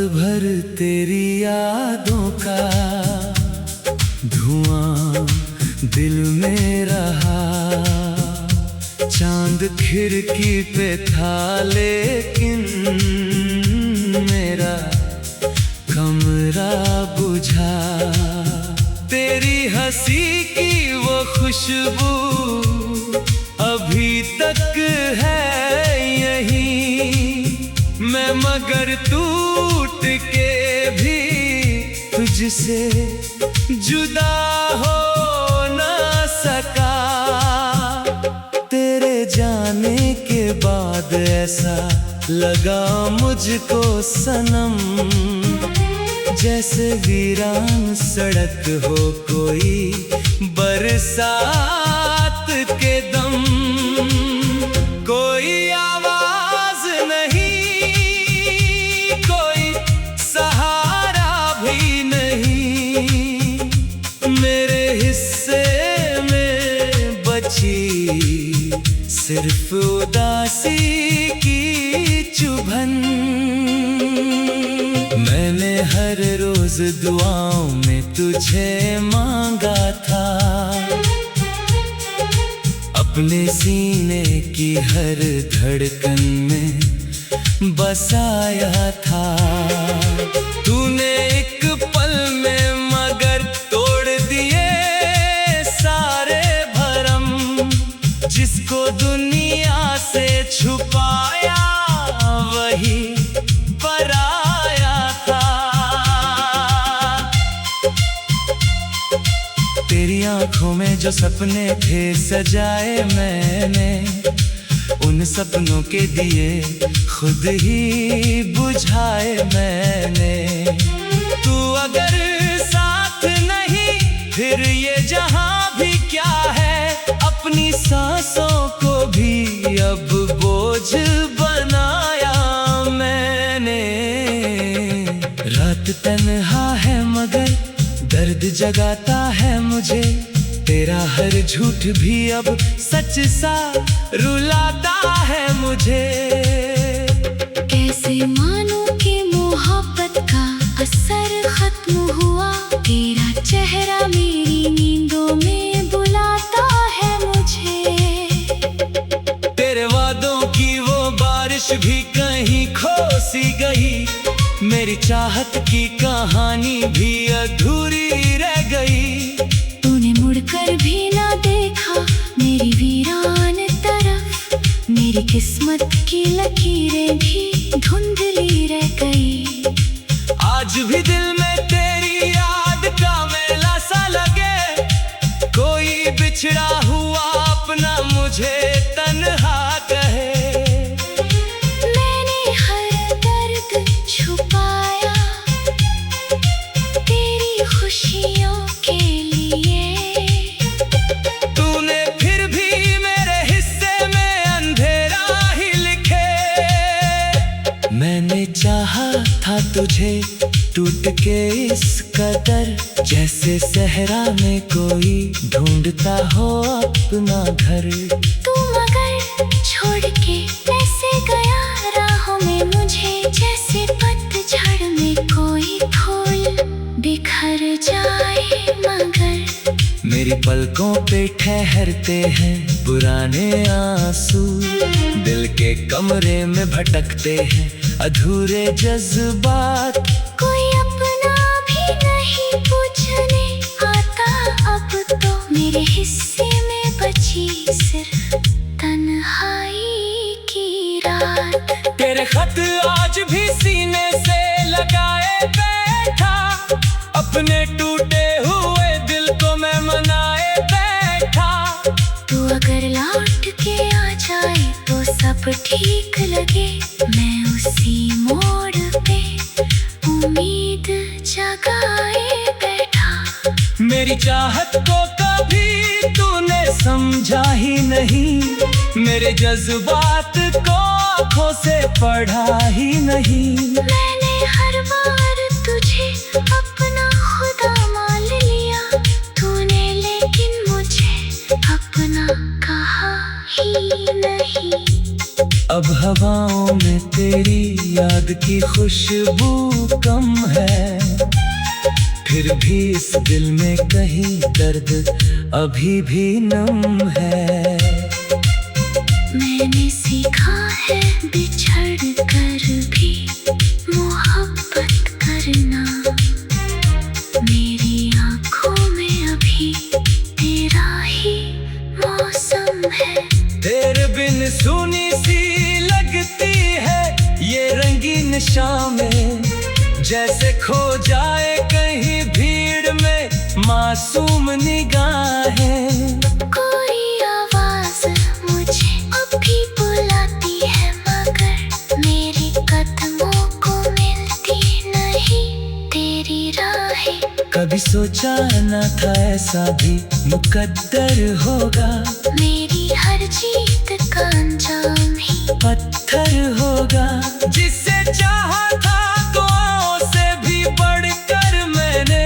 भर तेरी यादों का धुआं दिल में रहा। चांद खिड़की पे था लेकिन मेरा कमरा बुझा। तेरी हंसी की वो खुशबू अभी तक है यहीं। मैं मगर टूट के भी तुझसे जुदा हो ना सका। तेरे जाने के बाद ऐसा लगा मुझको सनम, जैसे वीरान सड़क हो कोई बरसात के दम। कोई आवाज नहीं, कोई सहारा भी नहीं। मेरे हिस्से में बची सिर्फ उदासी की चुभन। मैंने हर रोज दुआओं में तुझे मांगा था, अपने सीने की हर धड़कन में बसाया था। तूने एक पल में मगर तोड़ दिए सारे भरम, जिसको दुनिया से छुपाया वही पराया था। तेरी आंखों में जो सपने थे सजाए मैंने, उन सपनों के दिए खुद ही बुझाए मैंने। तू अगर साथ नहीं फिर ये जहां भी क्या है। अपनी सांसों को भी अब बोझ बनाया मैंने। रात तन्हा है मगर दर्द जगाता है मुझे। तेरा हर झूठ भी अब सच सा रुलाता है मुझे। कैसे मानूं कि मोहब्बत का असर खत्म हुआ। तेरा चेहरा मेरी नींदों में बुलाता है मुझे। तेरे वादों की वो बारिश भी कहीं खो सी गई। मेरी चाहत की कहानी भी अधूरी रह गई। तूने मुड़कर भी ना देखा मेरी वीरान तरफ। मेरी किस्मत की लकीरें भी धुंधली रह गई। आज भी दिल में तेरी याद का मेला सा लगे। कोई बिछड़ा हुआ अपना मुझे तन्हा कहे। मैंने हर दर्द छुपाया तेरी खुशियों के लिए। तूने फिर भी मेरे हिस्से में अंधेरा ही लिखे। मैंने चाहा था तुझे टूट के इस कदर, जैसे सहरा में कोई ढूंढता हो अपना घर। तू मगर छोड़ के ऐसे गया राहों में मुझे। जैसे पतझड़ में कोई फूल बिखर जाए मगर। मेरी पलकों पे ठहरते हैं पुराने आंसू। दिल के कमरे में भटकते हैं अधूरे जज्बात। कोई अपना भी नहीं पूछने आता अब तो। मेरे हिस्से में बची सिर्फ तन्हाई की रात। तेरे खत आज भी सीने से लगाए बैठा। अपने टूटे हुए दिल को मैं मनाए बैठा। तू अगर लौट के आ जाए तो सब ठीक लगे। मैं उसी मोड़ पे उम्मीद जगाए बैठा। मेरी चाहत को कभी तूने समझा ही नहीं। मेरे जज्बात को आँखों से पढ़ा ही नहीं। मैंने हर बार तुझे अपना खुदा मान लिया। तूने लेकिन मुझे अपना कहा ही नहीं। अब हवाओं में तेरी याद की खुशबू कम है, फिर भी इस दिल में कहीं दर्द अभी भी नम है। मैंने सीखा है बिछड़ कर भी मोहब्बत करना, मेरी आँखों में अभी तेरा ही मौसम है। तेरे बिन सुनी सी लगती है ये रंगीन शामें, जैसे खो जाए कहीं भीड़ में मासूम निगाहें। कोई आवाज मुझे अभी बुलाती है, मगर मेरी कदमों को मिलती नहीं तेरी राहें। कभी सोचा न था ऐसा भी मुकद्दर होगा, मेरी हर जीत का अंजाम ही पत्थर होगा। जिसे चाहा था दुआओं से भी बढ़कर मैंने,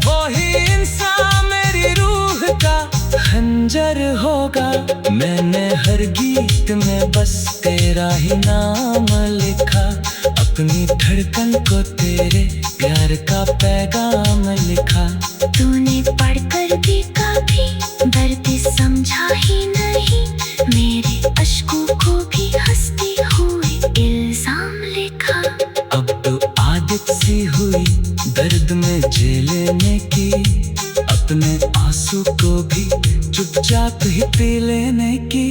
वही इंसान मेरी रूह का खंजर होगा। मैंने हर गीत में बस तेरा ही नाम लिखा, अपनी धड़कन को तेरे प्यार का पैगाम लिखा। तूने पढ़कर भी कभी दर्द समझा ही नहीं, मेरे अश्कों को भी हंसते हुए इल्जाम लिखा। अब तो आदत सी हुई दर्द में जी लेने की, अपने आंसू को भी चुपचाप ही पी लेने की।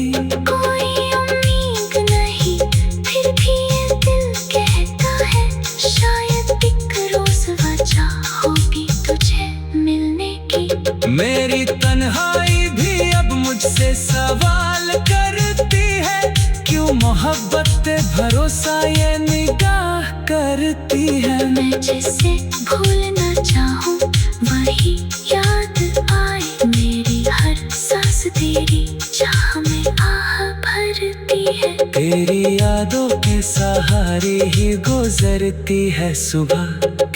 कोई उम्मीद नहीं फिर भी ये दिल कहता है, शायद एक रोज वजह होगी तुझे मिलने की। मेरी तन्हाई भी अब मुझसे सवाल करती है, क्यों मोहब्बत पे भरोसा ये निगाह करती है। मैं जिसे भूलना चाहूँ वही याद आए, मेरी हर सांस तेरी चाह में आह भरती है। तेरी यादों के सहारे ही गुजरती है सुबह,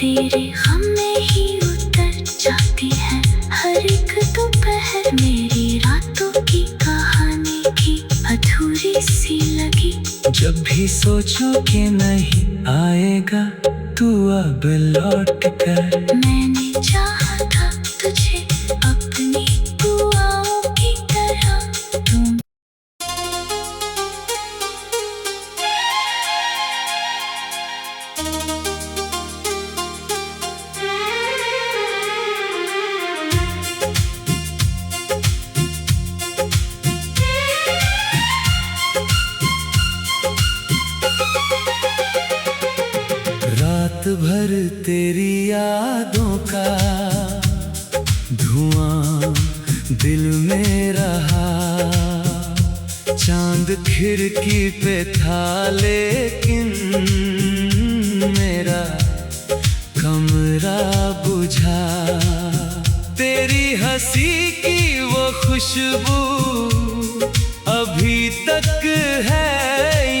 तेरे गम में ही उतर जाती है हर एक दोपहर। मेरी रातों की कहानी भी अधूरी सी लगी, जब भी सोचो कि नहीं आएगा तू अब लौट कर। मैंने चाहा था तुझे अपनी दुआओं की तरह, तुम रात भर तेरी यादों का धुआं दिल में रहा, चांद खिड़की पे था लेकिन मेरा कमरा बुझा। तेरी हंसी की वो खुशबू अभी तक है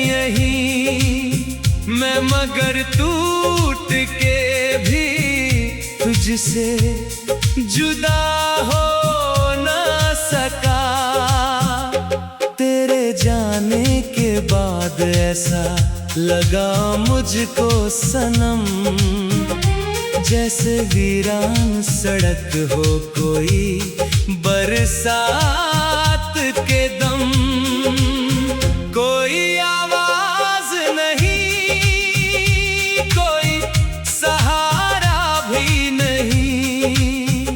यहीं, मैं मगर टूट के भी तुझसे जुदा हो ना सका। तेरे जाने के बाद ऐसा लगा मुझको सनम, जैसे वीरान सड़क हो कोई बरसात के दम। कोई आवाज नहीं, कोई सहारा भी नहीं,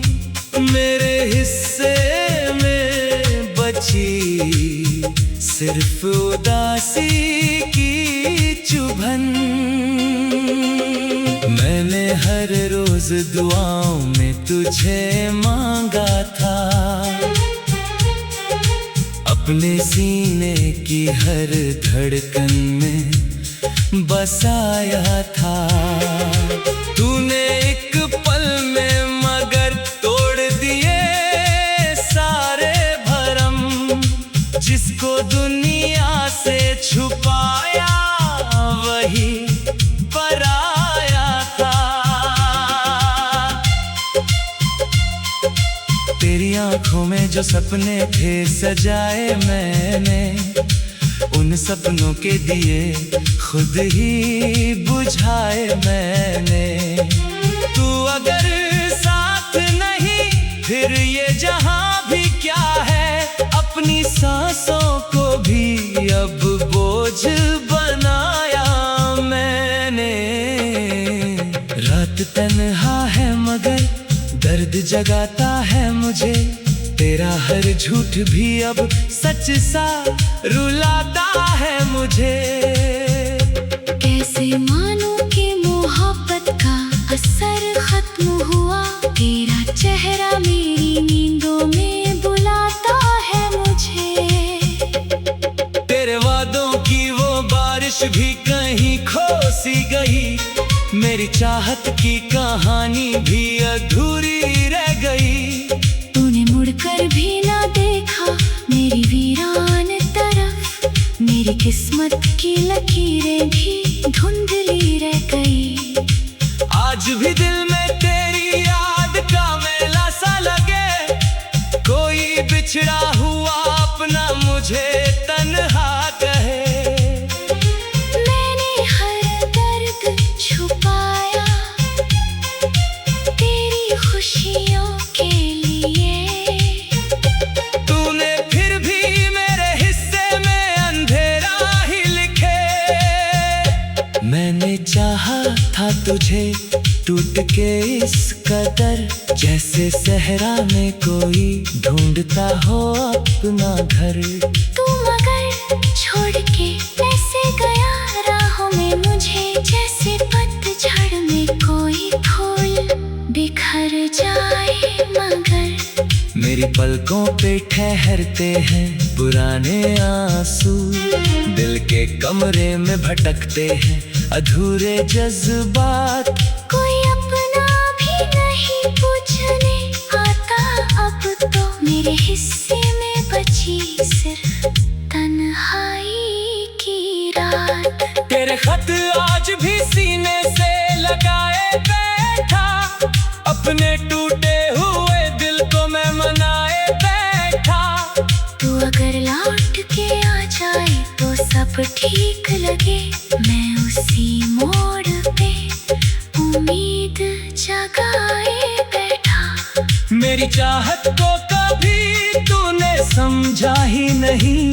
मेरे हिस्से में बची सिर्फ उदासी की चुभन। मैंने हर रोज दुआओं में तुझे मांगा था, अपने सीने की हर धड़कन में बसाया था। तूने एक पल में मगर तोड़ दिए सारे भरम, जिसको दुनिया से छुपाया वही पराया था। तेरी आंखों में जो सपने थे सजाए मैंने, उन सपनों के दिए खुद ही बुझाए मैंने। तू अगर साथ नहीं फिर ये जहां भी क्या है, अपनी सांसों को भी अब बोझ बनाया मैंने। रात तन्हा है मगर दर्द जगाता है मुझे, तेरा हर झूठ भी अब सच सा रुलाता है मुझे। कैसे मानूं कि मोहब्बत का असर खत्म हुआ, तेरा चेहरा मेरी नींदों में बुलाता है मुझे। तेरे वादों की वो बारिश भी कहीं खो सी गई, मेरी चाहत की कहानी भी अधूरी रह गई। तूने मुड़कर भी ना देखा मेरी वीरान तरफ, मेरी किस्मत की लकीरें भी धुंधली रह गई। आज भी दिल में तेरी याद का मेला सा लगे, कोई बिछड़ा हुआ अपना मुझे तन्हा कहे। मैंने हर दर्द छुपाया तेरी खुशियों के लिए, तूने फिर भी मेरे हिस्से में अंधेरा ही लिखे। मैंने चाहा था तुझे टूट के इस कदर, जैसे सहरा में कोई ढूंढता हो अपना घर। तू मगर छोड़ के ऐसे गया राहों में मुझे, जैसे पतझड़ में कोई फूल बिखर जाए मगर। मेरी पलकों पे ठहरते हैं पुराने आंसू, दिल के कमरे में भटकते हैं अधूरे जज्बात। कोई अपना भी नहीं पूछने आता, अब तो मेरे हिस्से में बची सिर्फ तन्हाई की रात। तेरे खत आज भी सीने से लगाए बैठा, अपने टूटे हुए दिल को मैं मनाए बैठा। तू अगर लौट के आ जाए तो सब ठीक लगे, मैं उसी मोड़ पे उम्मीद जगाए बैठा। मेरी चाहत को कभी तूने समझा ही नहीं,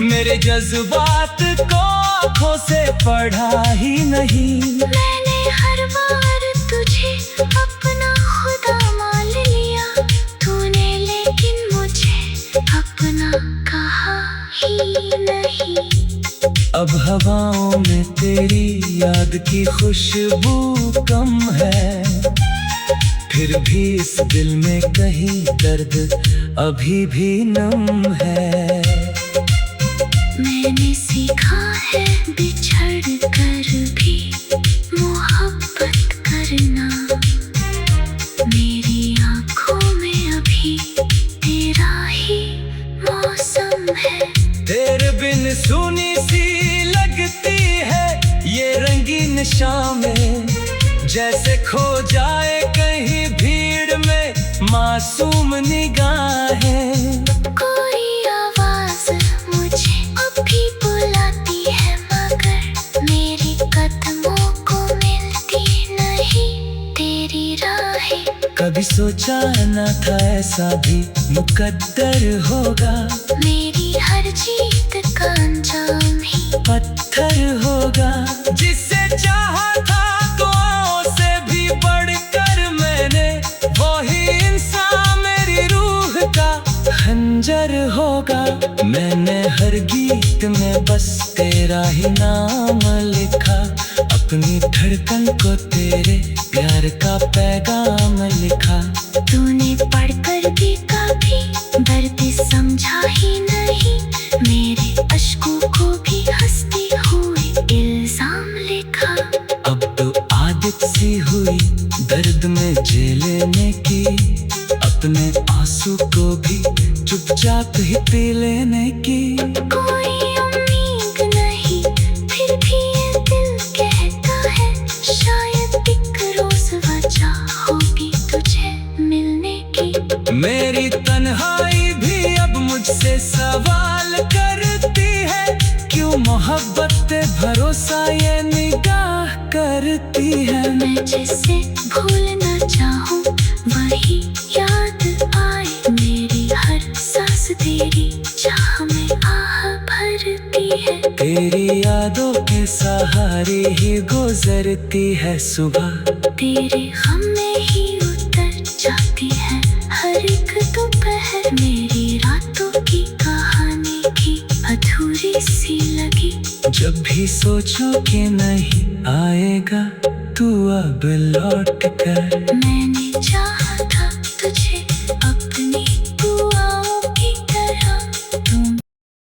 मेरे जज्बात को आँखों से पढ़ा ही नहीं। मैंने हर बार तुझे अपना खुदा मान लिया, तूने लेकिन मुझे अपना कहा ही नहीं। अब हवाओं में तेरी याद की खुशबू कम है, फिर भी इस दिल में कहीं दर्द अभी भी नम है। मैंने सीखा है बिछड़ कर भी मोहब्बत करना, मेरी आँखों में अभी तेरा ही मौसम है। तेरे बिन सुनी सी लगती है ये रंगीन शामें, जैसे खो जाए कहीं भीड़ में मासूम निगाहें। कोई आवाज मुझे अभी बुलाती है मगर मेरे कदमों को मिलती नहीं तेरी राहें। कभी सोचा न था ऐसा भी मुकद्दर होगा, मेरी हर जीत का अंजाम ही पत्थर होगा। जिससे चाहा था दुआओं से भी बढ़कर मैंने, वही इंसान मेरी रूह का खंजर होगा। मैंने हर गीत में बस तेरा ही नाम लिखा, अपनी धड़कन को तेरे प्यार का पैगाम लिखा। तूने पढ़कर भी कभी दर्द समझा ही नहीं, मेरे अश्कों को भी हंसते हुए इल्जाम लिखा। अब तो आदत सी हुई दर्द में जे लेने की, अपने आंसू को भी चुपचाप ही पी लेने की। कोई उम्मीद नहीं फिर भी ये दिल कहता है, शायद एक रोज वजह होगी तुझे मिलने की। मेरी मोहब्बत भरोसा ये निगाह करती है। मैं जिसे भूलना चाहूँ वही याद आए, मेरी हर सांस तेरी चाह में आह भरती है। तेरी यादों के सहारे ही गुजरती है सुबह, तेरे गम में ही उतर जाती है हर एक दोपहर। मेरी रातों की कहानी की अधूरी सी लगी, जब भी सोचो कि नहीं आएगा तू अब लौट कर। मैंने चाहा था तुझे